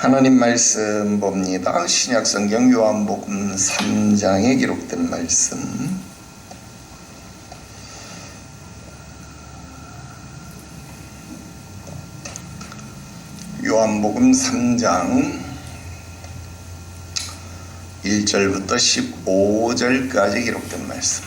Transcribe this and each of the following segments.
하나님 말씀 봅니다. 신약성경 요한복음 3장에 기록된 말씀. 요한복음 3장 1절부터 15절까지 기록된 말씀.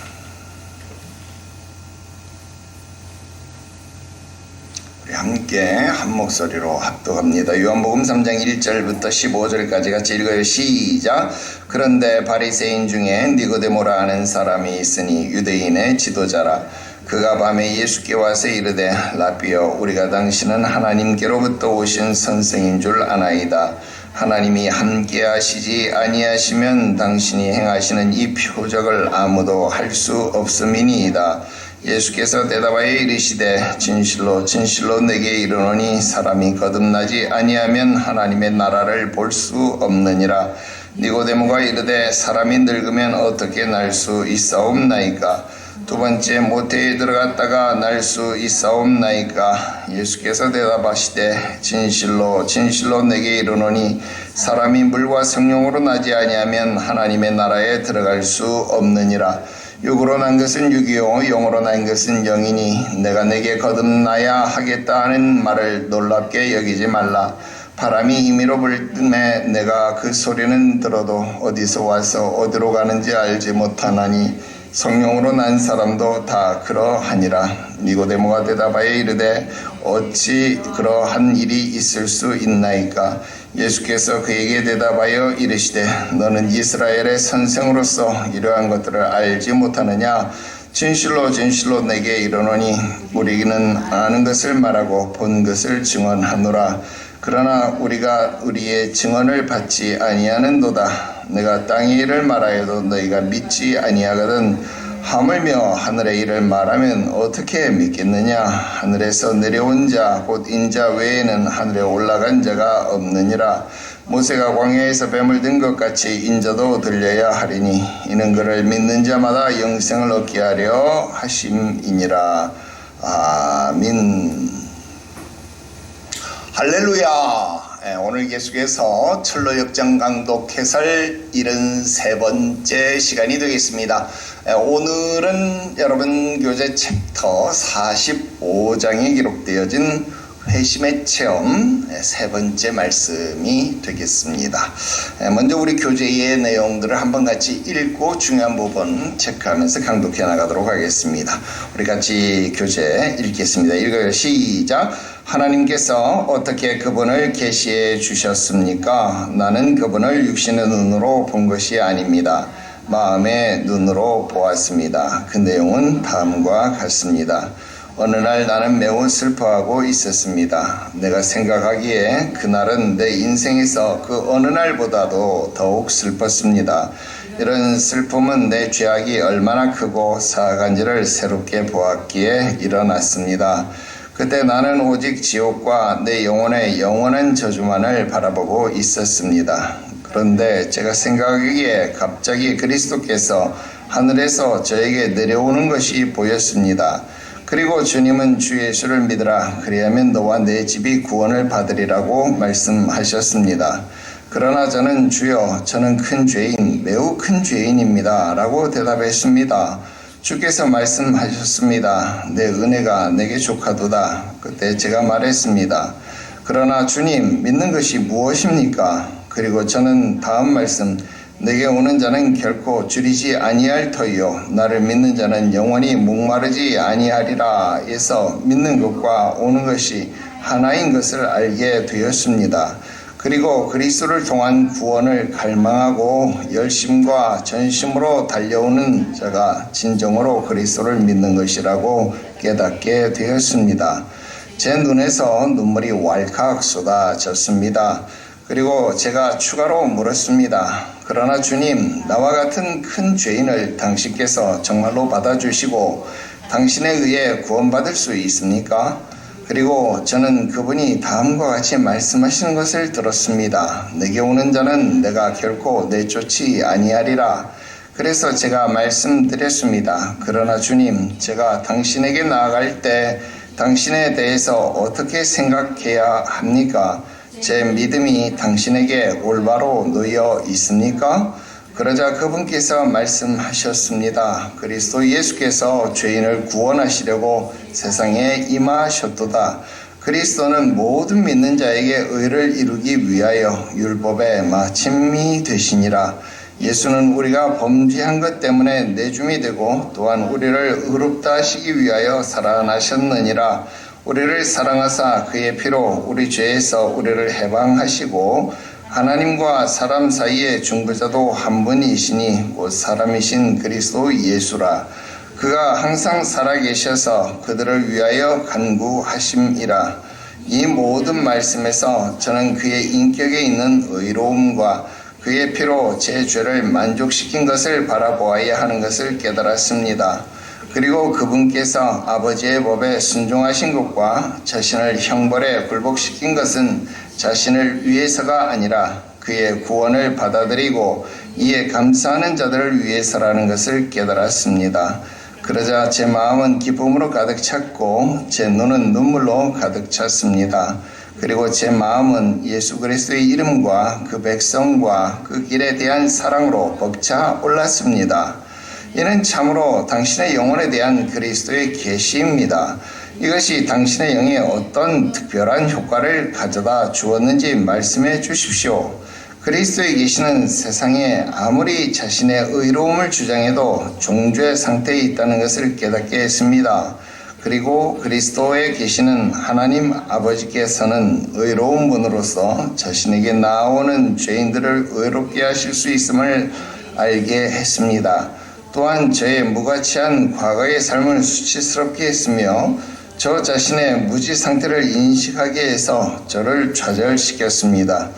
우리 함께 한 목소리로 합독합니다. 요한복음 3장 1절부터 15절까지 같이 읽어요. 시작. 그런데 바리새인 중에 니고데모라 하는 사람이 있으니 유대인의 지도자라. 그가 밤에 예수께 와서 이르되 라비여, 우리가 당신은 하나님께로부터 오신 선생인 줄 아나이다. 하나님이 함께 하시지 아니하시면 당신이 행하시는 이 표적을 아무도 할 수 없음이니이다. 예수께서 대답하여 이르시되 진실로 진실로 내게 이르노니 사람이 거듭나지 아니하면 하나님의 나라를 볼 수 없느니라. 니고데모가 이르되 사람이 늙으면 어떻게 날 수 있사옵나이까? 두 번째 모태에 들어갔다가 날 수 있사옵나이까? 예수께서 대답하시되 진실로 진실로 내게 이르노니 사람이 물과 성령으로 나지 아니하면 하나님의 나라에 들어갈 수 없느니라. 육으로 난 것은 육이요 영으로 난 것은 영이니 내가 내게 거듭나야 하겠다 하는 말을 놀랍게 여기지 말라. 바람이 임의로 불 때 내가 그 소리는 들어도 어디서 와서 어디로 가는지 알지 못하나니 성령으로 난 사람도 다 그러하니라. 니고데모가 대답하여 이르되 어찌 그러한 일이 있을 수 있나이까? 예수께서 그에게 대답하여 이르시되 너는 이스라엘의 선생으로서 이러한 것들을 알지 못하느냐? 진실로 진실로 내게 이르노니 우리는 아는 것을 말하고 본 것을 증언하노라. 그러나 우리가 우리의 증언을 받지 아니하는도다. 내가 땅의 일을 말하여도 너희가 믿지 아니하거든 하물며 하늘의 일을 말하면 어떻게 믿겠느냐? 하늘에서 내려온 자 곧 인자 외에는 하늘에 올라간 자가 없느니라. 모세가 광야에서 뱀을 든 것 같이 인자도 들려야 하리니 이는 그를 믿는 자마다 영생을 얻게 하려 하심이니라. 아멘. 할렐루야. 오늘 계속해서 철로 역정 강독 해설 73번째 시간이 되겠습니다. 오늘은 여러분 교재 챕터 45장에 기록되어진 회심의 체험 세 번째 말씀이 되겠습니다. 먼저 우리 교재의 내용들을 한번 같이 읽고 중요한 부분 체크하면서 강독해 나가도록 하겠습니다. 우리 같이 교재 읽겠습니다. 읽어요. 시작. 하나님께서 어떻게 그분을 계시해 주셨습니까? 나는 그분을 육신의 눈으로 본 것이 아닙니다. 마음의 눈으로 보았습니다. 그 내용은 다음과 같습니다. 어느 날 나는 매우 슬퍼하고 있었습니다. 내가 생각하기에 그날은 내 인생에서 그 어느 날보다도 더욱 슬펐습니다. 이런 슬픔은 내 죄악이 얼마나 크고 사악한지를 새롭게 보았기에 일어났습니다. 그때 나는 오직 지옥과 내 영혼의 영원한 저주만을 바라보고 있었습니다. 그런데 제가 생각하기에 갑자기 그리스도께서 하늘에서 저에게 내려오는 것이 보였습니다. 그리고 주님은 주 예수를 믿으라. 그리하면 너와 내 집이 구원을 받으리라고 말씀하셨습니다. 그러나 저는 주여, 저는 큰 죄인, 매우 큰 죄인입니다 라고 대답했습니다. 주께서 말씀하셨습니다. 내 은혜가 내게 족하도다. 그때 제가 말했습니다. 그러나 주님, 믿는 것이 무엇입니까? 그리고 저는 다음 말씀, 내게 오는 자는 결코 줄이지 아니할 터이요 나를 믿는 자는 영원히 목마르지 아니하리라 해서 믿는 것과 오는 것이 하나인 것을 알게 되었습니다. 그리고 그리스도를 통한 구원을 갈망하고 열심과 전심으로 달려오는 자가 진정으로 그리스도를 믿는 것이라고 깨닫게 되었습니다. 제 눈에서 눈물이 왈칵 쏟아졌습니다. 그리고 제가 추가로 물었습니다. 그러나 주님, 나와 같은 큰 죄인을 당신께서 정말로 받아주시고 당신에 의해 구원받을 수 있습니까? 그리고 저는 그분이 다음과 같이 말씀하시는 것을 들었습니다. 내게 오는 자는 내가 결코 내쫓지 아니하리라. 그래서 제가 말씀드렸습니다. 그러나 주님, 제가 당신에게 나아갈 때 당신에 대해서 어떻게 생각해야 합니까? 제 믿음이 당신에게 올바로 놓여 있습니까? 그러자 그분께서 말씀하셨습니다. 그리스도 예수께서 죄인을 구원하시려고 세상에 임하셨도다. 그리스도는 모든 믿는 자에게 의를 이루기 위하여 율법의 마침이 되시니라. 예수는 우리가 범죄한 것 때문에 내줌이 되고 또한 우리를 의롭다 하시기 위하여 살아나셨느니라. 우리를 사랑하사 그의 피로 우리 죄에서 우리를 해방하시고 하나님과 사람 사이의 중보자도 한 분이시니 곧 사람이신 그리스도 예수라. 그가 항상 살아계셔서 그들을 위하여 간구하심이라. 이 모든 말씀에서 저는 그의 인격에 있는 의로움과 그의 피로 제 죄를 만족시킨 것을 바라보아야 하는 것을 깨달았습니다. 그리고 그분께서 아버지의 법에 순종하신 것과 자신을 형벌에 굴복시킨 것은 자신을 위해서가 아니라 그의 구원을 받아들이고 이에 감사하는 자들을 위해서라는 것을 깨달았습니다. 그러자 제 마음은 기쁨으로 가득 찼고 제 눈은 눈물로 가득 찼습니다. 그리고 제 마음은 예수 그리스도의 이름과 그 백성과 그 길에 대한 사랑으로 벅차 올랐습니다. 이는 참으로 당신의 영혼에 대한 그리스도의 계시입니다. 이것이 당신의 영에 어떤 특별한 효과를 가져다 주었는지 말씀해 주십시오. 그리스도의 계시는 세상에 아무리 자신의 의로움을 주장해도 종죄 상태에 있다는 것을 깨닫게 했습니다. 그리고 그리스도의 계시는 하나님 아버지께서는 의로운 분으로서 자신에게 나오는 죄인들을 의롭게 하실 수 있음을 알게 했습니다. 또한 저의 무가치한 과거의 삶을 수치스럽게 했으며 저 자신의 무지 상태를 인식하게 해서 저를 좌절시켰습니다.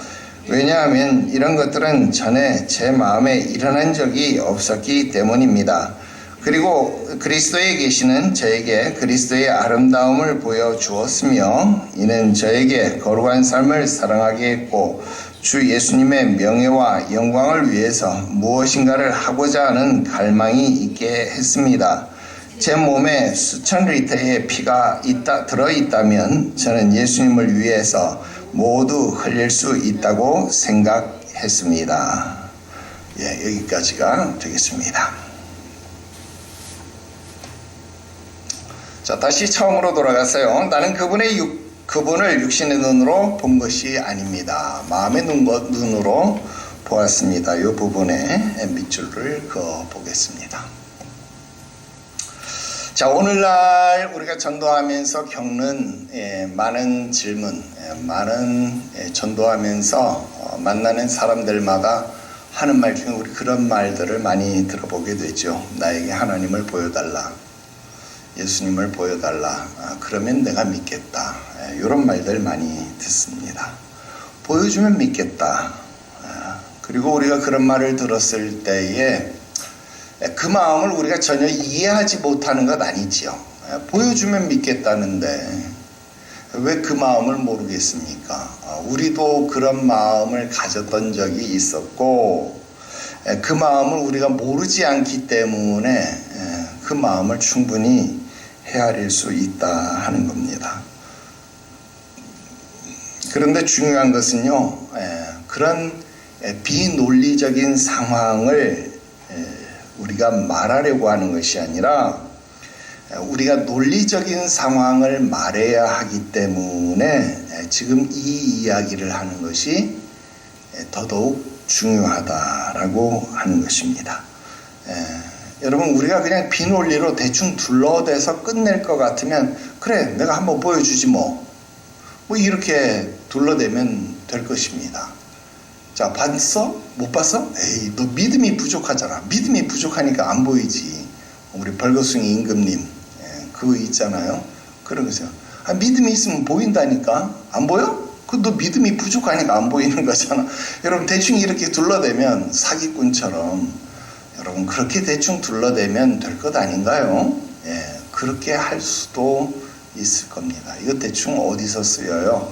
왜냐하면 이런 것들은 전에 제 마음에 일어난 적이 없었기 때문입니다. 그리고 그리스도에 계시는 저에게 그리스도의 아름다움을 보여주었으며 이는 저에게 거룩한 삶을 사랑하게 했고 주 예수님의 명예와 영광을 위해서 무엇인가를 하고자 하는 갈망이 있게 했습니다. 제 몸에 수천 리터의 피가 들어있다면 저는 예수님을 위해서 모두 흘릴 수 있다고 생각했습니다. 여기까지가 되겠습니다. 자, 다시 처음으로 돌아가서요. 나는 그분을 육신의 눈으로 본 것이 아닙니다. 마음의 눈으로 보았습니다. 이 부분에 밑줄을 그어보겠습니다. 자, 오늘날 우리가 전도하면서 겪는 많은 질문, 많은 전도하면서 만나는 사람들마다 하는 말 중에 우리 그런 말들을 많이 들어보게 되죠. 나에게 하나님을 보여달라. 예수님을 보여달라. 그러면 내가 믿겠다. 이런 말들 많이 듣습니다. 보여주면 믿겠다. 그리고 우리가 그런 말을 들었을 때에 그 마음을 우리가 전혀 이해하지 못하는 것 아니지요. 보여주면 믿겠다는데 왜 그 마음을 모르겠습니까? 우리도 그런 마음을 가졌던 적이 있었고 그 마음을 우리가 모르지 않기 때문에 그 마음을 충분히 헤아릴 수 있다 하는 겁니다. 그런데 중요한 것은요, 그런 비논리적인 상황을 우리가 말하려고 하는 것이 아니라 우리가 논리적인 상황을 말해야 하기 때문에 지금 이 이야기를 하는 것이 더더욱 중요하다라고 하는 것입니다. 여러분, 우리가 그냥 비논리로 대충 둘러대서 끝낼 것 같으면 그래, 내가 한번 보여주지 뭐 이렇게 둘러대면 될 것입니다. 자, 봤어? 못 봤어? 에이, 너 믿음이 부족하잖아. 믿음이 부족하니까 안 보이지. 우리 벌거숭이 임금님 그거 있잖아요. 그런 거죠. 믿음이 있으면 보인다니까. 안 보여? 너 믿음이 부족하니까 안 보이는 거잖아. 여러분, 대충 이렇게 둘러대면 사기꾼처럼 여러분 그렇게 대충 둘러대면 될 것 아닌가요? 그렇게 할 수도 있을 겁니다. 이거 대충 어디서 쓰여요?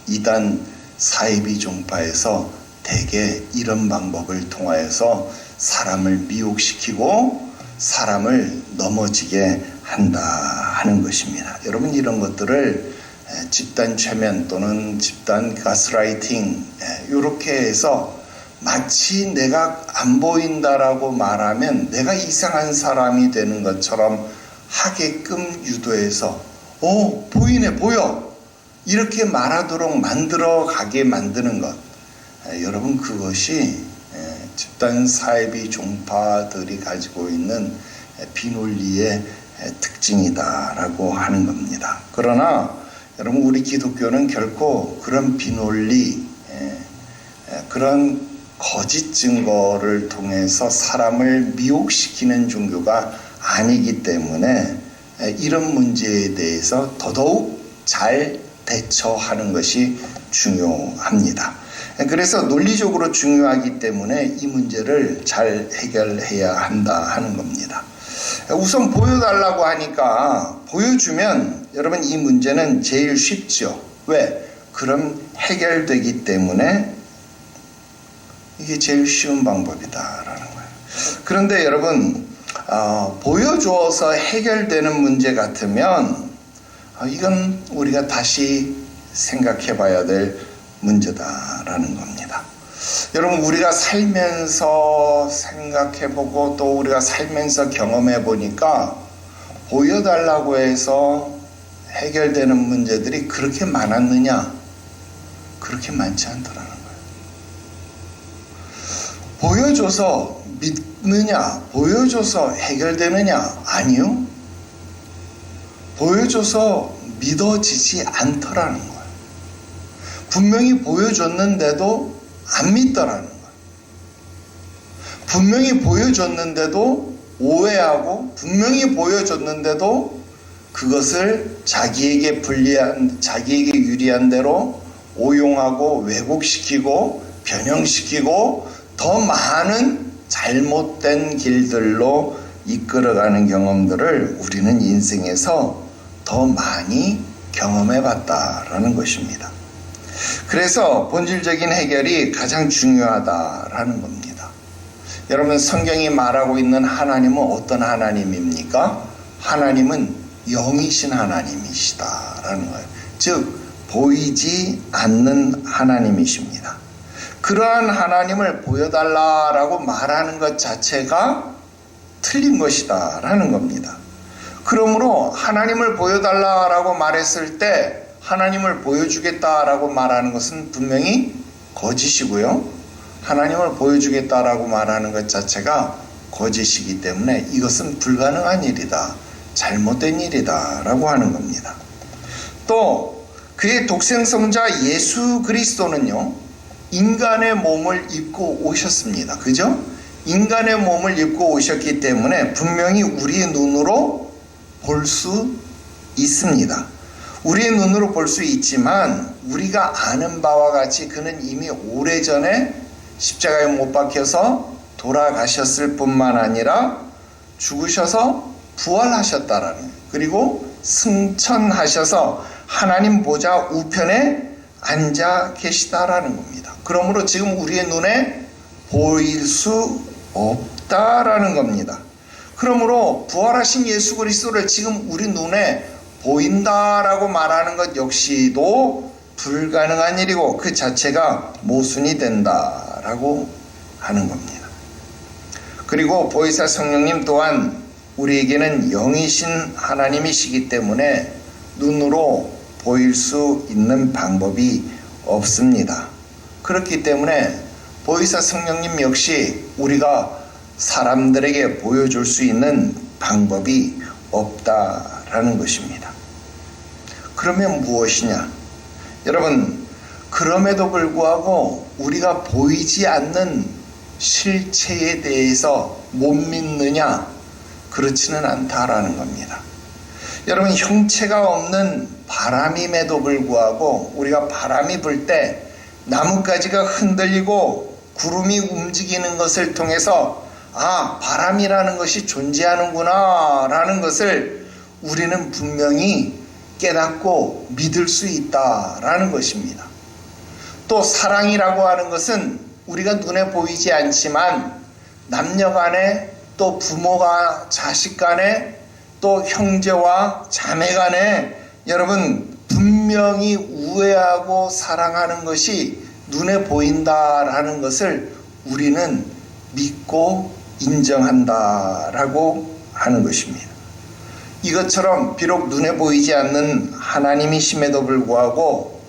이단 사이비 종파에서 대개 이런 방법을 통하여서 사람을 미혹시키고 사람을 넘어지게 한다 하는 것입니다. 여러분, 이런 것들을 집단 최면 또는 집단 가스라이팅 이렇게 해서 마치 내가 안 보인다라고 말하면 내가 이상한 사람이 되는 것처럼 하게끔 유도해서 보이네 보여 이렇게 말하도록 만들어 가게 만드는 것, 여러분 그것이 집단 사이비 종파들이 가지고 있는 비논리의 특징이다라고 하는 겁니다. 그러나 여러분 우리 기독교는 결코 그런 비논리, 그런 거짓 증거를 통해서 사람을 미혹시키는 종교가 아니기 때문에 이런 문제에 대해서 더더욱 잘 대처하는 것이 중요합니다. 그래서 논리적으로 중요하기 때문에 이 문제를 잘 해결해야 한다 하는 겁니다. 우선 보여달라고 하니까 보여주면 여러분 이 문제는 제일 쉽죠. 왜? 그럼 해결되기 때문에 이게 제일 쉬운 방법이다라는 거예요. 그런데 여러분 보여주어서 해결되는 문제 같으면 이건 우리가 다시 생각해 봐야 될 문제다라는 겁니다. 여러분 우리가 살면서 생각해보고 또 우리가 살면서 경험해보니까 보여달라고 해서 해결되는 문제들이 그렇게 많았느냐? 그렇게 많지 않더라는 거예요. 보여줘서 믿느냐? 보여줘서 해결되느냐? 아니요. 보여줘서 믿어지지 않더라는 거예요. 분명히 보여줬는데도 안 믿더라는 거예요. 분명히 보여줬는데도 오해하고 분명히 보여줬는데도 그것을 자기에게 유리한 대로 오용하고 왜곡시키고 변형시키고 더 많은 잘못된 길들로 이끌어가는 경험들을 우리는 인생에서 더 많이 경험해 봤다라는 것입니다. 그래서 본질적인 해결이 가장 중요하다라는 겁니다. 여러분 성경이 말하고 있는 하나님은 어떤 하나님입니까? 하나님은 영이신 하나님이시다라는 거예요. 즉 보이지 않는 하나님이십니다. 그러한 하나님을 보여달라라고 말하는 것 자체가 틀린 것이다라는 겁니다. 그러므로 하나님을 보여달라라고 말했을 때 하나님을 보여주겠다라고 말하는 것은 분명히 거짓이고요. 하나님을 보여주겠다라고 말하는 것 자체가 거짓이기 때문에 이것은 불가능한 일이다. 잘못된 일이다 라고 하는 겁니다. 또 그의 독생성자 예수 그리스도는요, 인간의 몸을 입고 오셨습니다. 그죠? 인간의 몸을 입고 오셨기 때문에 분명히 우리의 눈으로 볼 수 있습니다. 우리의 눈으로 볼 수 있지만 우리가 아는 바와 같이 그는 이미 오래전에 십자가에 못 박혀서 돌아가셨을 뿐만 아니라 죽으셔서 부활하셨다라는 거예요. 그리고 승천하셔서 하나님 보좌 우편에 앉아 계시다라는 겁니다. 그러므로 지금 우리의 눈에 보일 수 없다라는 겁니다. 그러므로 부활하신 예수 그리스도를 지금 우리 눈에 보인다라고 말하는 것 역시도 불가능한 일이고 그 자체가 모순이 된다라고 하는 겁니다. 그리고 보혜사 성령님 또한 우리에게는 영이신 하나님이시기 때문에 눈으로 보일 수 있는 방법이 없습니다. 그렇기 때문에 보혜사 성령님 역시 우리가 사람들에게 보여줄 수 있는 방법이 없다라는 것입니다. 그러면 무엇이냐? 여러분, 그럼에도 불구하고 우리가 보이지 않는 실체에 대해서 못 믿느냐? 그렇지는 않다라는 겁니다. 여러분, 형체가 없는 바람임에도 불구하고 우리가 바람이 불 때 나뭇가지가 흔들리고 구름이 움직이는 것을 통해서 바람이라는 것이 존재하는구나 라는 것을 우리는 분명히 깨닫고 믿을 수 있다라는 것입니다. 또 사랑이라고 하는 것은 우리가 눈에 보이지 않지만 남녀 간에 또 부모가 자식 간에 또 형제와 자매 간에 여러분 분명히 분명히 우애하고 사랑하는 것이 눈에 보인다라는 것을 우리는 믿고 인정한다라고 하는 것입니다. 이것처럼 비록 눈에 보이지 않는 하나님이심에도 불구하고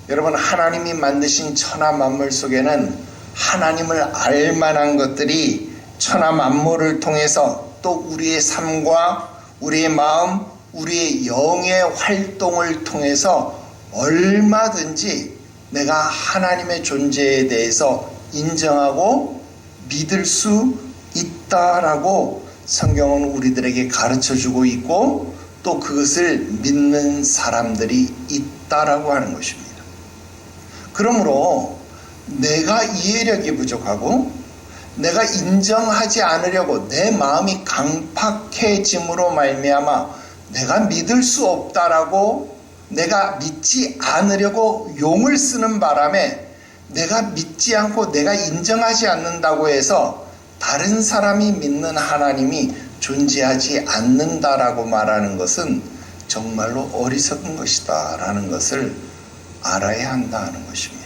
여러분, 하나님이 만드신 천하 만물 속에는 하나님을 알 만한 것들이 천하 만물을 통해서 또 우리의 삶과 우리의 마음, 우리의 영의 활동을 통해서 얼마든지 내가 하나님의 존재에 대해서 인정하고 믿을 수 있다라고 성경은 우리들에게 가르쳐주고 있고 또 그것을 믿는 사람들이 있다라고 하는 것입니다. 그러므로 내가 이해력이 부족하고 내가 인정하지 않으려고 내 마음이 강팍해짐으로 말미암아 내가 믿을 수 없다라고 내가 믿지 않으려고 용을 쓰는 바람에 내가 믿지 않고 내가 인정하지 않는다고 해서 다른 사람이 믿는 하나님이 존재하지 않는다라고 말하는 것은 정말로 어리석은 것이다 라는 것을 알아야 한다는 것입니다.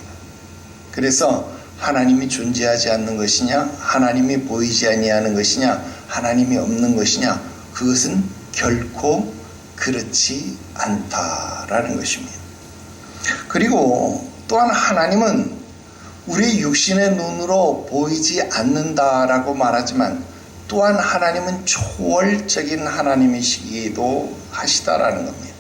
그래서 하나님이 존재하지 않는 것이냐, 하나님이 보이지 아니하는 것이냐, 하나님이 없는 것이냐, 그것은 결코 그렇지 않다라는 것입니다. 그리고 또한 하나님은 우리 육신의 눈으로 보이지 않는다라고 말하지만 또한 하나님은 초월적인 하나님이시기도 하시다라는 겁니다.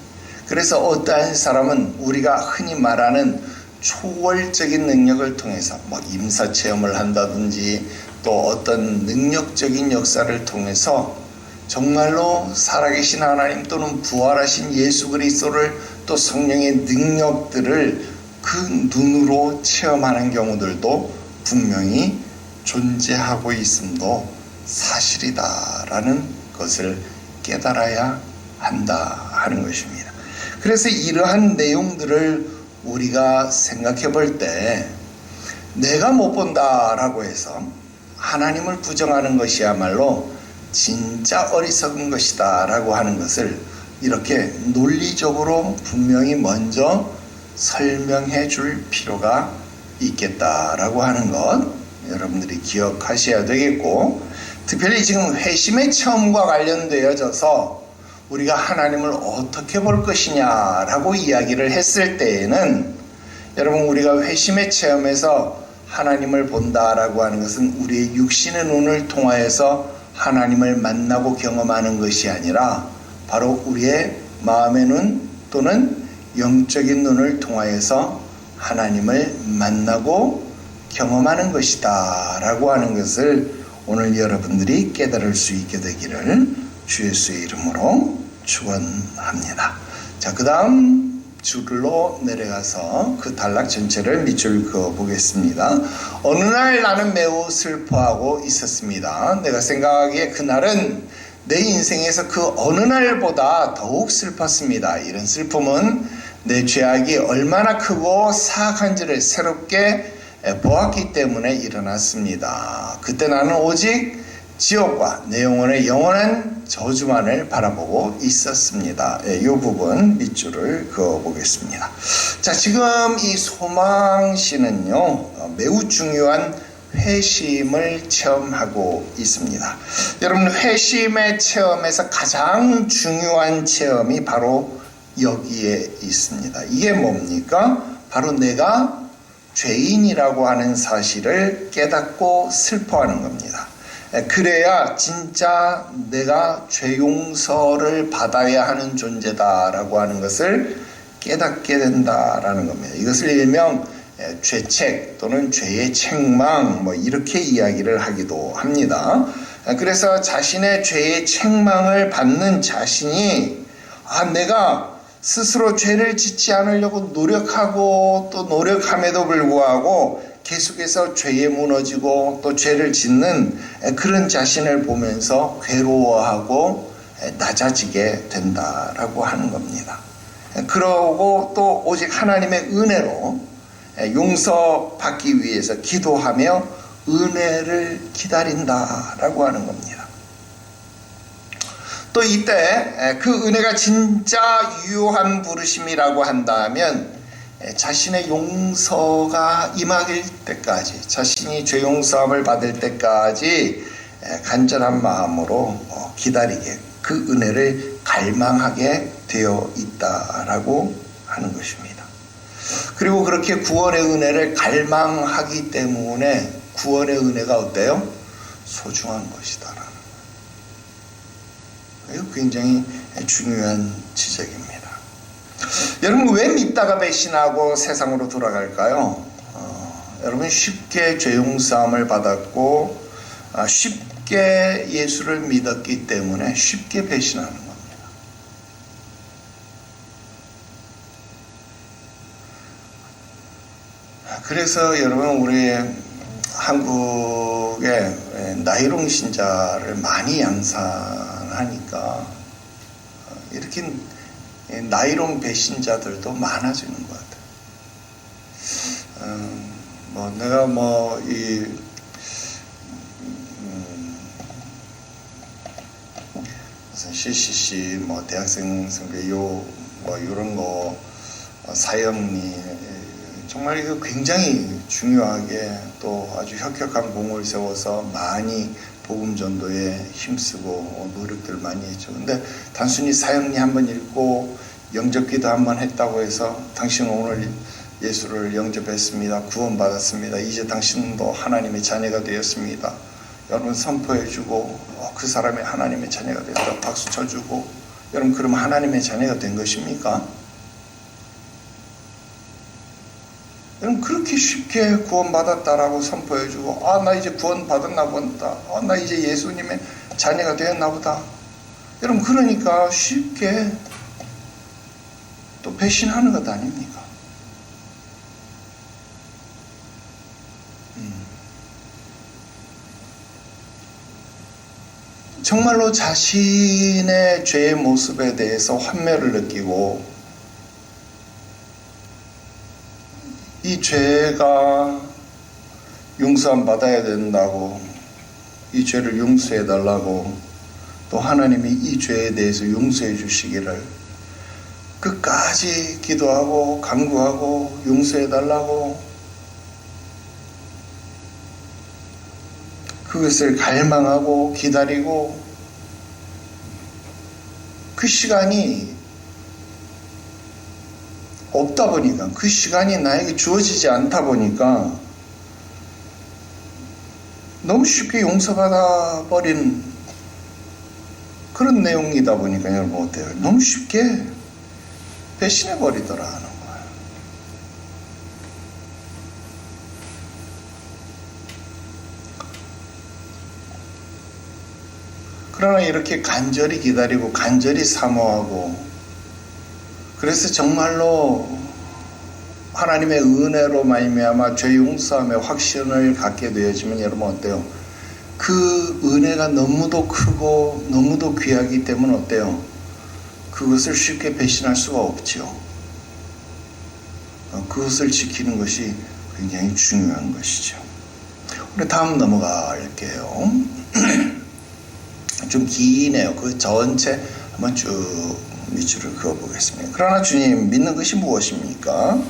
그래서 어떠한 사람은 우리가 흔히 말하는 초월적인 능력을 통해서 임사체험을 한다든지 또 어떤 능력적인 역사를 통해서 정말로 살아계신 하나님 또는 부활하신 예수 그리스도를 또 성령의 능력들을 그 눈으로 체험하는 경우들도 분명히 존재하고 있음도 사실이다라는 것을 깨달아야 한다 하는 것입니다. 그래서 이러한 내용들을 우리가 생각해 볼 때 내가 못 본다라고 해서 하나님을 부정하는 것이야말로 진짜 어리석은 것이다 라고 하는 것을 이렇게 논리적으로 분명히 먼저 설명해 줄 필요가 있겠다라고 하는 것 여러분들이 기억하셔야 되겠고, 특별히 지금 회심의 체험과 관련되어져서 우리가 하나님을 어떻게 볼 것이냐라고 이야기를 했을 때에는 여러분, 우리가 회심의 체험에서 하나님을 본다라고 하는 것은 우리의 육신의 눈을 통하여서 하나님을 만나고 경험하는 것이 아니라 바로 우리의 마음의 눈 또는 영적인 눈을 통하여서 하나님을 만나고 경험하는 것이다 라고 하는 것을 오늘 여러분들이 깨달을 수 있게 되기를 주 예수의 이름으로 축원합니다. 자, 그 다음 줄로 내려가서 그 단락 전체를 밑줄 그어 보겠습니다. 어느 날 나는 매우 슬퍼하고 있었습니다. 내가 생각하기에 그날은 내 인생에서 그 어느 날보다 더욱 슬펐습니다. 이런 슬픔은 내 죄악이 얼마나 크고 사악한지를 새롭게 보았기 때문에 일어났습니다. 그때 나는 오직 지옥과 내 영혼의 영원한 저주만을 바라보고 있었습니다. 이 부분 밑줄을 그어 보겠습니다. 자, 지금 이 소망씨는요 매우 중요한 회심을 체험하고 있습니다. 여러분, 회심의 체험에서 가장 중요한 체험이 바로 여기에 있습니다. 이게 뭡니까? 바로 내가 죄인이라고 하는 사실을 깨닫고 슬퍼하는 겁니다. 그래야 진짜 내가 죄 용서를 받아야 하는 존재다라고 하는 것을 깨닫게 된다라는 겁니다. 이것을 일명 죄책 또는 죄의 책망 이렇게 이야기를 하기도 합니다. 그래서 자신의 죄의 책망을 받는 자신이 내가 스스로 죄를 짓지 않으려고 노력하고 또 노력함에도 불구하고 계속해서 죄에 무너지고 또 죄를 짓는 그런 자신을 보면서 괴로워하고 낮아지게 된다라고 하는 겁니다. 그러고 또 오직 하나님의 은혜로 용서받기 위해서 기도하며 은혜를 기다린다라고 하는 겁니다. 또 이때 그 은혜가 진짜 유효한 부르심이라고 한다면 자신의 용서가 임하길 때까지, 자신이 죄 용서함을 받을 때까지 간절한 마음으로 기다리게, 그 은혜를 갈망하게 되어 있다라고 하는 것입니다. 그리고 그렇게 구원의 은혜를 갈망하기 때문에 구원의 은혜가 어때요? 소중한 것이다라는 거예요. 이거 굉장히 중요한 지적입니다. 여러분, 왜 믿다가 배신하고 세상으로 돌아갈까요? 여러분, 쉽게 죄 용서함을 받았고 쉽게 예수를 믿었기 때문에 쉽게 배신하는 겁니다. 그래서 여러분, 우리 한국에 나이롱 신자를 많이 양산하니까 이렇게 나이롱 배신자들도 많아지는 것 같아요. 내가 무슨 CCC, 대학생 선교 이런 거 사역리 정말 이거 굉장히 중요하게 또 아주 혁혁한 공을 세워서 많이 복음 전도에 힘쓰고 노력들 많이 했죠. 근데 단순히 사역리 한번 읽고 영접기도 한번 했다고 해서 당신은 오늘 예수를 영접했습니다. 구원받았습니다. 이제 당신도 하나님의 자녀가 되었습니다. 여러분 선포해주고 그 사람이 하나님의 자녀가 되었다 박수 쳐주고, 여러분 그러면 하나님의 자녀가 된 것입니까? 여러분 그렇게 쉽게 구원받았다라고 선포해주고 나 이제 구원받았나 보다, 나 이제 예수님의 자녀가 되었나 보다, 여러분 그러니까 쉽게 또 배신하는 것 아닙니까? 정말로 자신의 죄의 모습에 대해서 환멸을 느끼고 이 죄가 용서함 받아야 된다고, 이 죄를 용서해 달라고, 또 하나님이 이 죄에 대해서 용서해 주시기를 끝까지 기도하고 간구하고 용서해 달라고, 그것을 갈망하고 기다리고, 그 시간이 없다 보니까, 그 시간이 나에게 주어지지 않다 보니까 너무 쉽게 용서받아 버린 그런 내용이다 보니까 여러분 어때요? 너무 쉽게 배신해 버리더라 하는 거예요. 그러나 이렇게 간절히 기다리고 간절히 사모하고, 그래서 정말로 하나님의 은혜로 말미암아 죄 용서함의 확신을 갖게 되어지면 여러분 어때요? 그 은혜가 너무도 크고 너무도 귀하기 때문에 어때요? 그것을 쉽게 배신할 수가 없죠. 그것을 지키는 것이 굉장히 중요한 것이죠. 우리 다음 넘어갈게요. 좀 기네요. 그 전체 한번 쭉 밑줄을 그어보겠습니다. 그러나 주님, 믿는 것이 무엇입니까?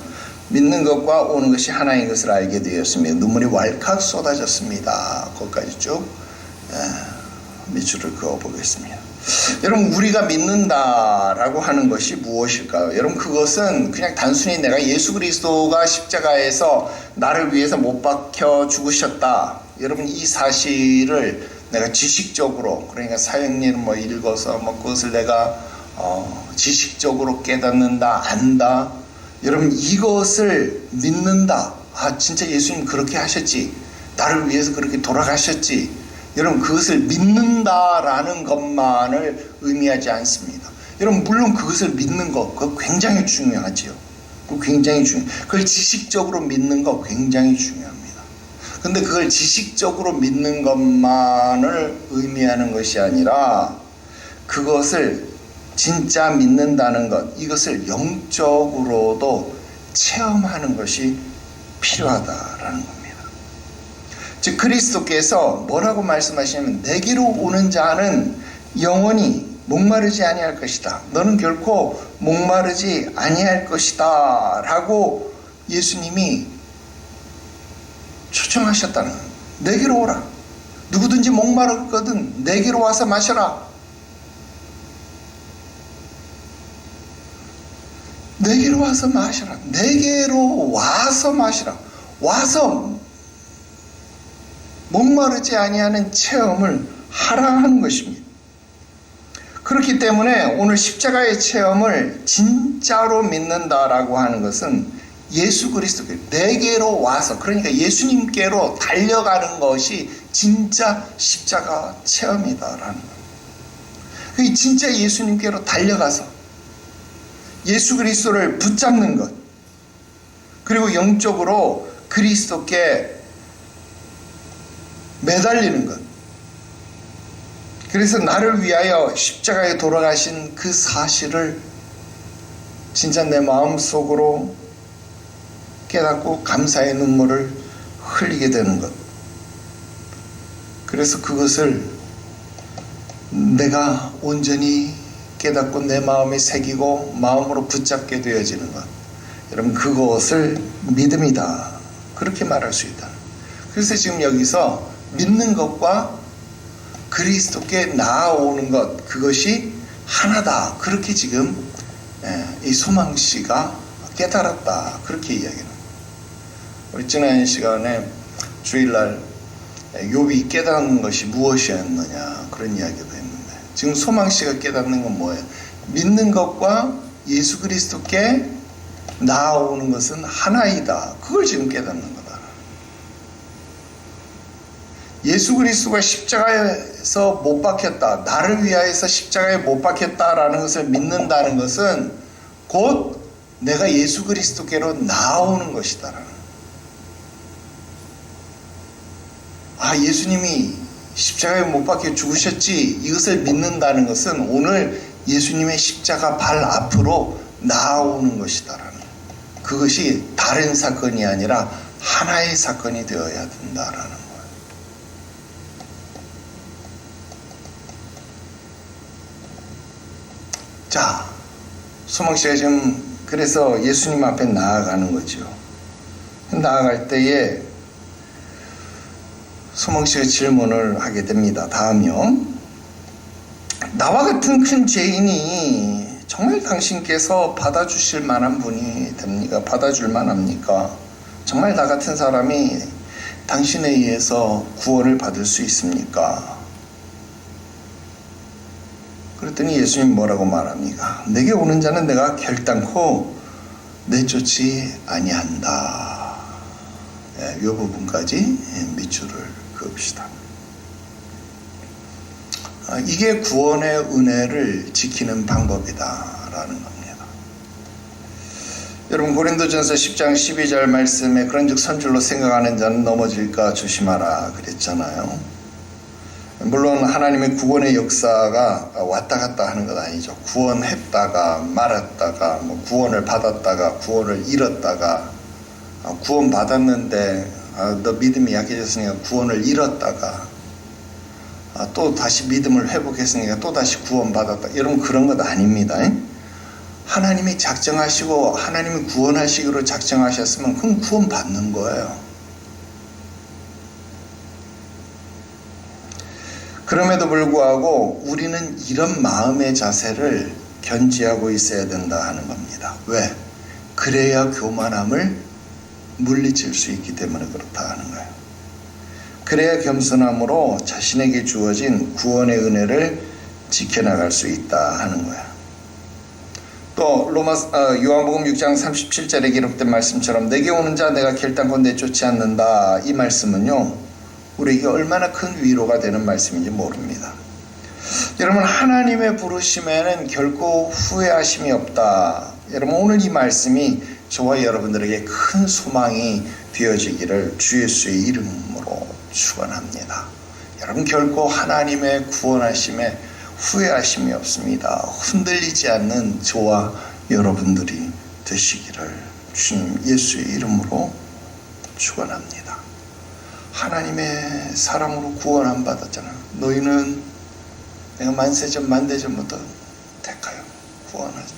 믿는 것과 오는 것이 하나인 것을 알게 되었습니다. 눈물이 왈칵 쏟아졌습니다. 거기까지 쭉 밑줄을 그어보겠습니다. 여러분, 우리가 믿는다라고 하는 것이 무엇일까요? 여러분, 그것은 그냥 단순히 내가 예수 그리스도가 십자가에서 나를 위해서 못 박혀 죽으셨다, 여러분 이 사실을 내가 지식적으로, 그러니까 사역리는 읽어서 그것을 내가 지식적으로 깨닫는다, 안다, 여러분 이것을 믿는다, 진짜 예수님 그렇게 하셨지, 나를 위해서 그렇게 돌아가셨지, 여러분 그것을 믿는다라는 것만을 의미하지 않습니다. 여러분 물론 그것을 믿는 것, 그거 굉장히 중요하지요. 그거 굉장히 중요해요. 그걸 지식적으로 믿는 거 굉장히 중요합니다. 근데 그걸 지식적으로 믿는 것만을 의미하는 것이 아니라 그것을 진짜 믿는다는 것, 이것을 영적으로도 체험하는 것이 필요하다라는 겁니다. 즉 그리스도께서 뭐라고 말씀하시냐면 내게로 오는 자는 영원히 목마르지 아니할 것이다. 너는 결코 목마르지 아니할 것이다. 라고 예수님이 초청하셨다는 거예요. 내게로 오라. 누구든지 목마르거든 내게로 와서 마셔라. 내게로 와서 마셔라. 내게로 와서 마시라. 와서 목마르지 아니하는 체험을 하라 하는 것입니다. 그렇기 때문에 오늘 십자가의 체험을 진짜로 믿는다라고 하는 것은 예수 그리스도 내게로 와서, 그러니까 예수님께로 달려가는 것이 진짜 십자가 체험이다라는 거예요. 진짜 예수님께로 달려가서 예수 그리스도를 붙잡는 것, 그리고 영적으로 그리스도께 매달리는 것. 그래서 나를 위하여 십자가에 돌아가신 그 사실을 진짜 내 마음속으로 깨닫고 감사의 눈물을 흘리게 되는 것. 그래서 그것을 내가 온전히 깨닫고 내 마음에 새기고 마음으로 붙잡게 되어지는 것. 여러분, 그것을 믿음이다. 그렇게 말할 수 있다. 그래서 지금 여기서 믿는 것과 그리스도께 나아오는 것, 그것이 하나다. 그렇게 지금 이 소망씨가 깨달았다. 그렇게 이야기합니다. 우리 지난 시간에 주일날 욥이 깨닫는 것이 무엇이었느냐 그런 이야기도 했는데, 지금 소망씨가 깨닫는 건 뭐예요? 믿는 것과 예수 그리스도께 나아오는 것은 하나이다. 그걸 지금 깨닫는 거다. 예수 그리스도가 십자가에서 못 박혔다, 나를 위하여서 십자가에 못 박혔다라는 것을 믿는다는 것은 곧 내가 예수 그리스도께로 나아오는 것이다라는. 예수님이 십자가에 못 박혀 죽으셨지, 이것을 믿는다는 것은 오늘 예수님의 십자가 발 앞으로 나아오는 것이다라는. 그것이 다른 사건이 아니라 하나의 사건이 되어야 된다라는 거예요. 자, 소망씨가 지금 그래서 예수님 앞에 나아가는 거죠. 나아갈 때에 소망씨가 질문을 하게 됩니다. 다음이요. 나와 같은 큰 죄인이 정말 당신께서 받아주실 만한 분이 됩니까? 받아줄 만합니까? 정말 나 같은 사람이 당신에 의해서 구원을 받을 수 있습니까? 그랬더니 예수님 뭐라고 말합니까? 내게 오는 자는 내가 결단코 내쫓지 아니한다. 이 부분까지 밑줄을 그읍시다. 이게 구원의 은혜를 지키는 방법이다라는 겁니다. 여러분, 고린도전서 10장 12절 말씀에 그런즉 선줄로 생각하는 자는 넘어질까 조심하라 그랬잖아요. 물론 하나님의 구원의 역사가 왔다 갔다 하는 것 아니죠. 구원했다가 말았다가, 구원을 받았다가 구원을 잃었다가, 구원 받았는데 너 믿음이 약해졌으니까 구원을 잃었다가, 또 다시 믿음을 회복했으니까 또 다시 구원 받았다. 여러분, 그런 것 아닙니다. 하나님이 작정하시고 하나님이 구원하시기로 작정하셨으면 그건 구원 받는 거예요. 그럼에도 불구하고 우리는 이런 마음의 자세를 견지하고 있어야 된다 하는 겁니다. 왜? 그래야 교만함을 물리칠 수 있기 때문에 그렇다 하는 거예요. 그래야 겸손함으로 자신에게 주어진 구원의 은혜를 지켜나갈 수 있다 하는 거예요. 또 요한복음 6장 37절에 기록된 말씀처럼 내게 오는 자 내가 결단코 내쫓지 않는다. 이 말씀은요, 우리에게 얼마나 큰 위로가 되는 말씀인지 모릅니다. 여러분, 하나님의 부르심에는 결코 후회하심이 없다. 여러분, 오늘 이 말씀이 저와 여러분들에게 큰 소망이 되어지기를 주 예수의 이름으로 축원합니다. 여러분, 결코 하나님의 구원하심에 후회하심이 없습니다. 흔들리지 않는 저와 여러분들이 되시기를 주님 예수의 이름으로 축원합니다. 하나님의 사랑으로 구원 안 받았잖아. 너희는 내가 만세전 만대전부터 택하여 구원하자.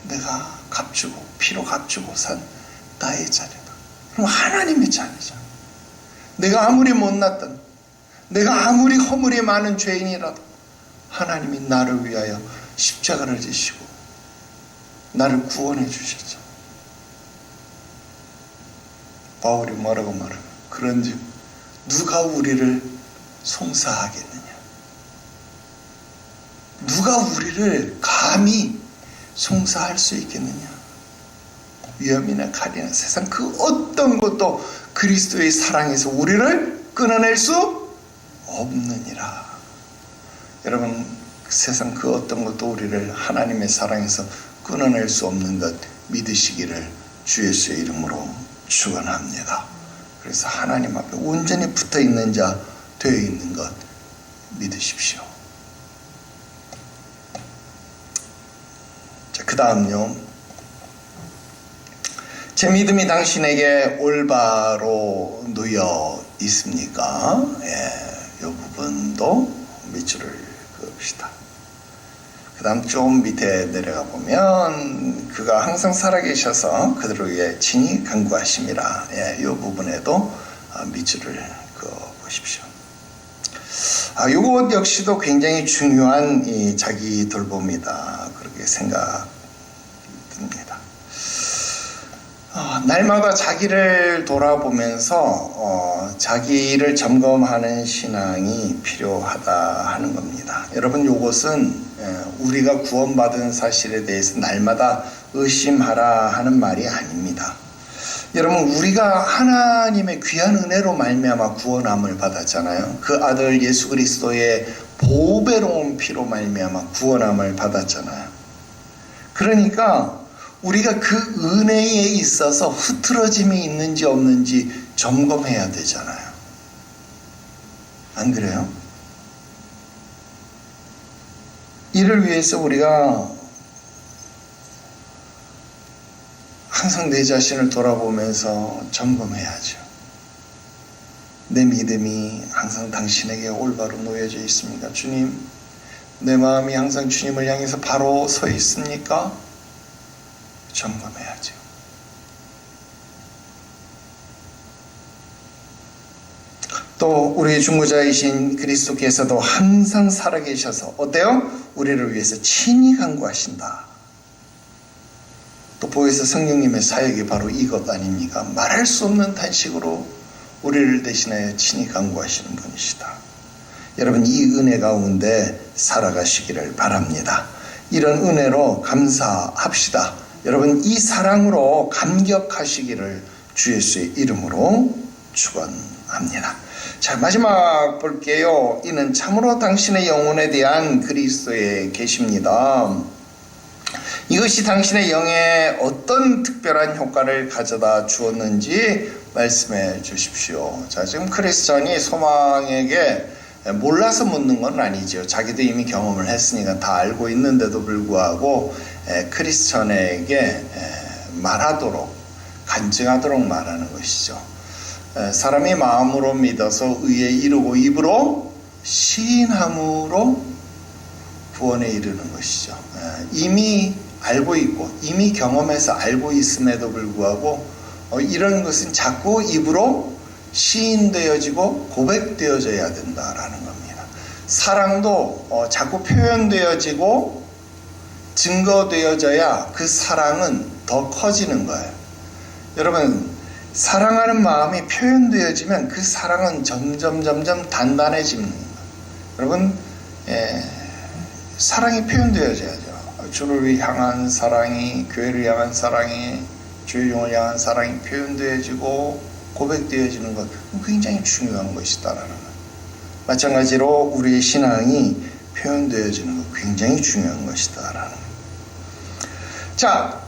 내가 값주고 피로 값주고 산 나의 자녀다. 그럼 하나님의 자녀죠. 내가 아무리 못났던, 내가 아무리 허물이 많은 죄인이라도 하나님이 나를 위하여 십자가를 지시고 나를 구원해 주셨죠. 바울이 뭐라고 말하면, 그런즉 누가 우리를 송사하겠느냐? 누가 우리를 감히 송사할 수 있겠느냐? 위험이나 칼이나 세상 그 어떤 것도 그리스도의 사랑에서 우리를 끊어낼 수 없느니라. 여러분, 세상 그 어떤 것도 우리를 하나님의 사랑에서 끊어낼 수 없는 것 믿으시기를 주 예수의 이름으로 축원합니다. 그래서 하나님 앞에 온전히 붙어있는 자 되어 있는 것 믿으십시오. 자, 그 다음요. 제 믿음이 당신에게 올바로 놓여 있습니까? 이 부분도 밑줄을 그읍시다. 그 다음 좀 밑에 내려가 보면, 그가 항상 살아계셔서 그들을 위해 친히 간구하심이라. 이 부분에도 밑줄을 그어보십시오. 이것 역시도 굉장히 중요한 자기 돌봄이다, 그렇게 생각됩니다. 날마다 자기를 돌아보면서 자기를 점검하는 신앙이 필요하다 하는 겁니다. 여러분, 이것은 우리가 구원받은 사실에 대해서 날마다 의심하라 하는 말이 아닙니다. 여러분, 우리가 하나님의 귀한 은혜로 말미암아 구원함을 받았잖아요. 그 아들 예수 그리스도의 보배로운 피로 말미암아 구원함을 받았잖아요. 그러니까 우리가 그 은혜에 있어서 흐트러짐이 있는지 없는지 점검해야 되잖아요. 안 그래요? 이를 위해서 우리가 항상 내 자신을 돌아보면서 점검해야죠. 내 믿음이 항상 당신에게 올바로 놓여져 있습니까? 주님, 내 마음이 항상 주님을 향해서 바로 서 있습니까? 점검해야죠. 또 우리 중보자이신 그리스도께서도 항상 살아계셔서 어때요? 우리를 위해서 친히 간구하신다. 또 보혜사 성령님의 사역이 바로 이것 아닙니까? 말할 수 없는 탄식으로 우리를 대신하여 친히 간구하시는 분이시다. 여러분, 이 은혜 가운데 살아가시기를 바랍니다. 이런 은혜로 감사합시다. 여러분, 이 사랑으로 감격하시기를 주 예수의 이름으로 축원합니다. 자, 마지막 볼게요. 이는 참으로 당신의 영혼에 대한 그리스도의 계십니다. 이것이 당신의 영에 어떤 특별한 효과를 가져다 주었는지 말씀해 주십시오. 자, 지금 크리스천이 소망에게 몰라서 묻는 건 아니죠. 자기도 이미 경험을 했으니까 다 알고 있는데도 불구하고 크리스천에게 말하도록, 간증하도록 말하는 것이죠. 사람이 마음으로 믿어서 의에 이르고 입으로 시인함으로 구원에 이르는 것이죠. 이미 알고 있고 이미 경험해서 알고 있음에도 불구하고 이런 것은 자꾸 입으로 시인되어지고 고백되어져야 된다라는 겁니다. 사랑도 자꾸 표현되어지고 증거되어져야 그 사랑은 더 커지는 거예요. 여러분, 사랑하는 마음이 표현되어지면 그 사랑은 점점 단단해집니다. 여러분, 사랑이 표현되어져야죠. 주를 향한 사랑이, 교회를 향한 사랑이, 주의 영을 향한 사랑이 표현되어지고 고백되어지는 것, 굉장히 중요한 것이다라는 것. 마찬가지로 우리의 신앙이 표현되어지는 것, 굉장히 중요한 것이다라는 것. 자,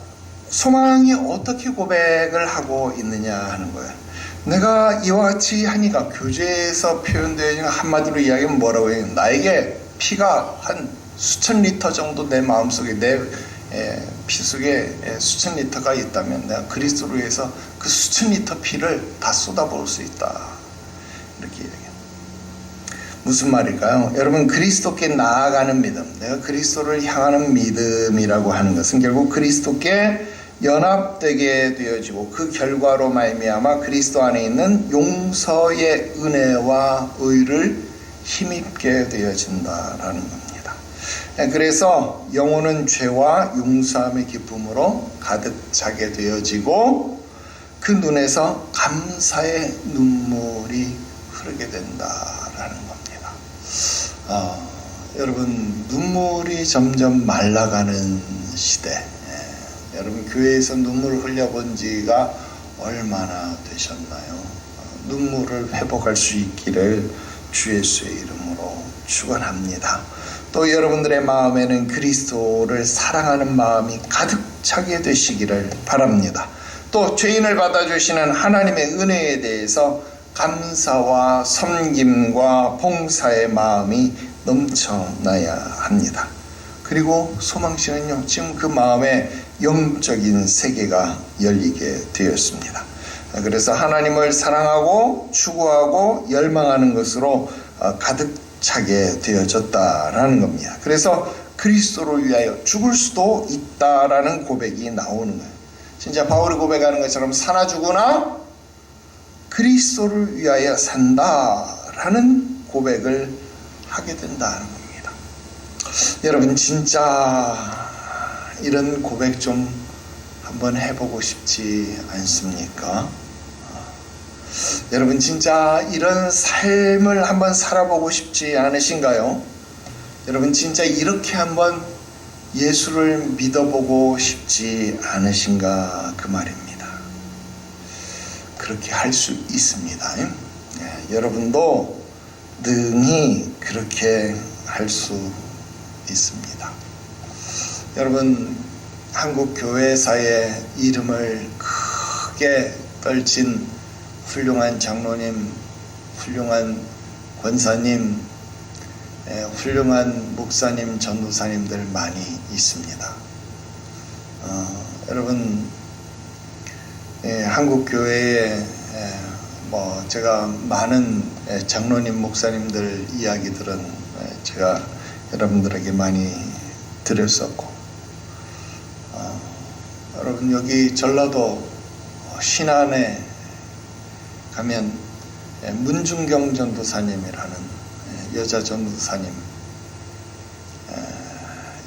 소망이 어떻게 고백을 하고 있느냐 하는 거예요. 내가 이와 같이 하니까 교제에서 표현되어지는, 한마디로 이야기하면 뭐라고 해요? 나에게 피가 한 수천 리터 정도 내 마음속에, 내 피 속에 수천 리터가 있다면 내가 그리스도로 해서 그 수천 리터 피를 다 쏟아부을 수 있다. 이렇게 얘기해요. 무슨 말일까요? 여러분, 그리스도께 나아가는 믿음, 내가 그리스도를 향하는 믿음이라고 하는 것은 결국 그리스도께 연합되게 되어지고 그 결과로 말미암아 그리스도 안에 있는 용서의 은혜와 의를 힘입게 되어진다라는 겁니다. 그래서 영혼은 죄와 용서함의 기쁨으로 가득 차게 되어지고 그 눈에서 감사의 눈물이 흐르게 된다라는 겁니다. 여러분, 눈물이 점점 말라가는 시대. 여러분, 교회에서 눈물을 흘려본 지가 얼마나 되셨나요? 눈물을 회복할 수 있기를 주 예수의 이름으로 축원합니다. 또 여러분들의 마음에는 그리스도를 사랑하는 마음이 가득 차게 되시기를 바랍니다. 또 죄인을 받아주시는 하나님의 은혜에 대해서 감사와 섬김과 봉사의 마음이 넘쳐나야 합니다. 그리고 소망씨는요, 지금 그 마음에 영적인 세계가 열리게 되었습니다. 그래서 하나님을 사랑하고 추구하고 열망하는 것으로 가득 차게 되어졌다라는 겁니다. 그래서 그리스도를 위하여 죽을 수도 있다라는 고백이 나오는 거예요. 진짜 바울이 고백하는 것처럼 사나 죽으나 그리스도를 위하여 산다라는 고백을 하게 된다는 겁니다. 여러분, 진짜 이런 고백 좀 한번 해보고 싶지 않습니까? 여러분, 진짜 이런 삶을 한번 살아보고 싶지 않으신가요? 여러분, 진짜 이렇게 한번 예수를 믿어보고 싶지 않으신가 그 말입니다. 그렇게 할 수 있습니다. 여러분도 능히 그렇게 할 수 있습니다. 여러분, 한국 교회사의 이름을 크게 떨친 훌륭한 장로님, 훌륭한 권사님, 훌륭한 목사님, 전도사님들 많이 있습니다. 여러분, 한국 교회에 제가 많은 장로님, 목사님들 이야기들은 제가 여러분들에게 많이 드렸었고, 여러분, 여기 전라도 신안에 가면 문중경 전도사님이라는 여자 전도사님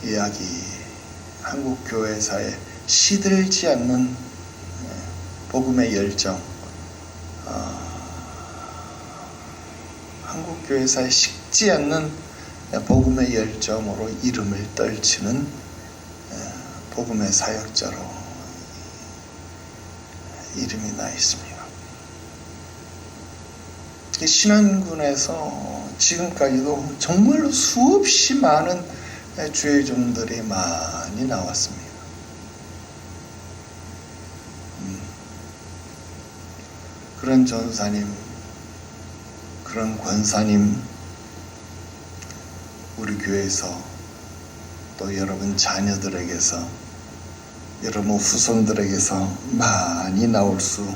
이야기, 한국 교회사에 시들지 않는 복음의 열정, 한국 교회사에 식지 않는 복음의 열정으로 이름을 떨치는 복음의 사역자로 이름이 나 있습니다. 신안군에서 지금까지도 정말로 수없이 많은 주의 종들이 많이 나왔습니다. 그런 전사님, 그런 권사님, 우리 교회에서 또 여러분 자녀들에게서, 여러분 후손들에게서 많이 나올 수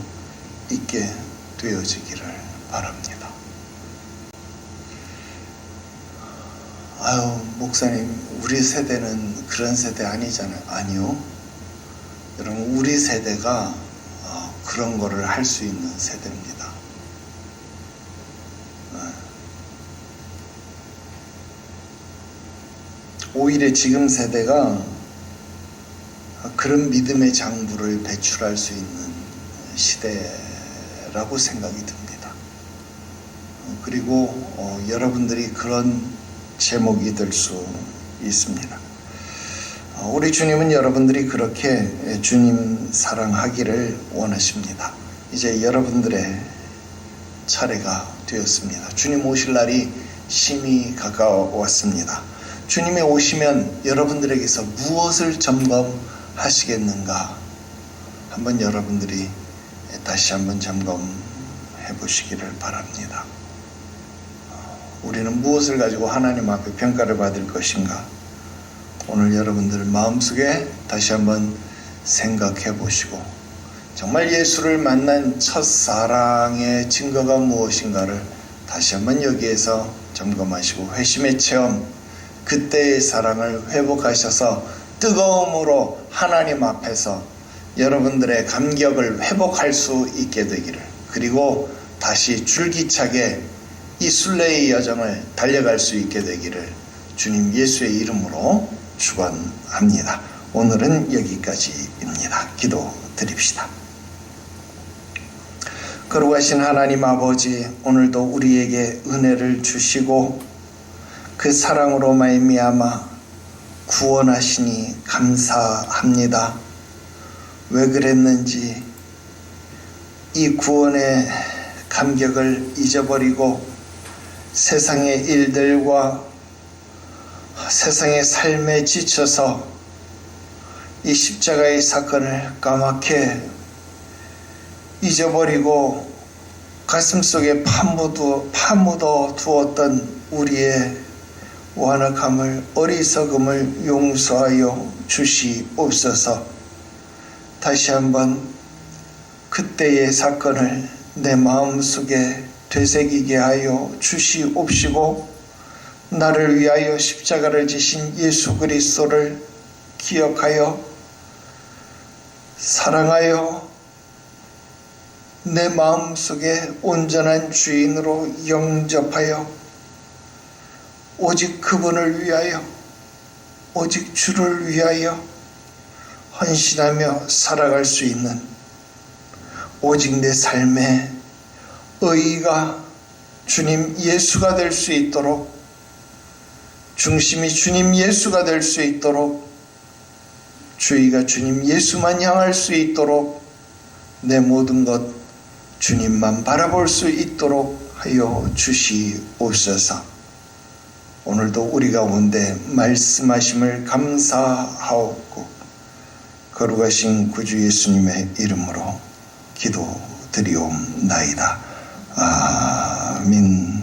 있게 되어지기를 바랍니다. 아유, 목사님, 우리 세대는 그런 세대 아니잖아요. 아니요. 여러분, 우리 세대가 그런 거를 할 수 있는 세대입니다. 오히려 지금 세대가 그런 믿음의 장부를 배출할 수 있는 시대라고 생각이 듭니다. 그리고 여러분들이 그런 제목이 될 수 있습니다. 우리 주님은 여러분들이 그렇게 주님 사랑하기를 원하십니다. 이제 여러분들의 차례가 되었습니다. 주님 오실 날이 심히 가까웠습니다. 주님이 오시면 여러분들에게서 무엇을 점검하시겠는가? 한번 여러분들이 다시 한번 점검해 보시기를 바랍니다. 우리는 무엇을 가지고 하나님 앞에 평가를 받을 것인가? 오늘 여러분들 마음속에 다시 한번 생각해 보시고, 정말 예수를 만난 첫사랑의 증거가 무엇인가를 다시 한번 여기에서 점검하시고 회심의 체험, 그때의 사랑을 회복하셔서 뜨거움으로 하나님 앞에서 여러분들의 감격을 회복할 수 있게 되기를, 그리고 다시 줄기차게 이 순례의 여정을 달려갈 수 있게 되기를 주님 예수의 이름으로 축원합니다. 오늘은 여기까지입니다. 기도 드립시다. 거룩하신 하나님 아버지, 오늘도 우리에게 은혜를 주시고 그 사랑으로 말미암아 구원하시니 감사합니다. 왜 그랬는지 이 구원의 감격을 잊어버리고 세상의 일들과 세상의 삶에 지쳐서 이 십자가의 사건을 까맣게 잊어버리고 가슴속에 파묻어 두었던 우리의 완악함을, 어리석음을 용서하여 주시옵소서. 다시 한번 그때의 사건을 내 마음속에 되새기게 하여 주시옵시고, 나를 위하여 십자가를 지신 예수 그리스도를 기억하여 사랑하여 내 마음속에 온전한 주인으로 영접하여 오직 그분을 위하여, 오직 주를 위하여 헌신하며 살아갈 수 있는, 오직 내 삶의 의의가 주님 예수가 될 수 있도록, 중심이 주님 예수가 될 수 있도록, 주의가 주님 예수만 향할 수 있도록, 내 모든 것 주님만 바라볼 수 있도록 하여 주시옵소서. 오늘도 우리 가운데 말씀하심을 감사하옵고 거룩하신 구주 예수님의 이름으로 기도드리옵나이다. 아멘.